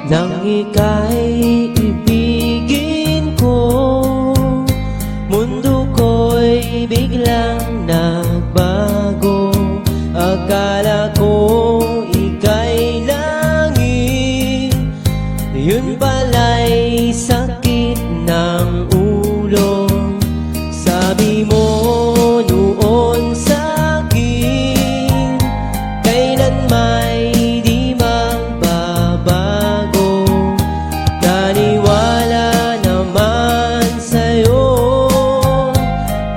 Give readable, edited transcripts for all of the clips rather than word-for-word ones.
nang ika'y ibigin ko. Mundo ko'y biglang nagbago. Akala ko ika'y langit, yun pala'y sakit ng ulo. Sabi mo noon sa'kin, kailan may di magbabago. Naniwala naman sa'yo,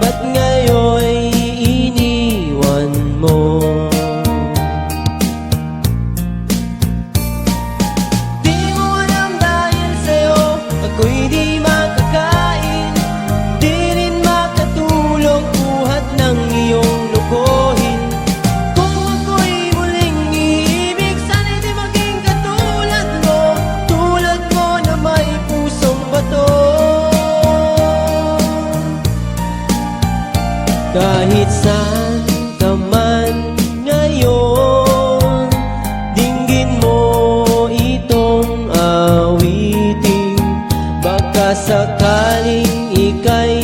ba't ngayon'y iniwan mo? Di mo alam dahil sa'yo ako'y di makakain, di rin makatulog buhat ng iyong lokohin. Kung ako'y muling iibig, sana'y di maging katulad mo, tulad mo na may pusong bato. Kahit saan ka man ngayon, dinggin mo itong awitin. Baka sakaling ika'y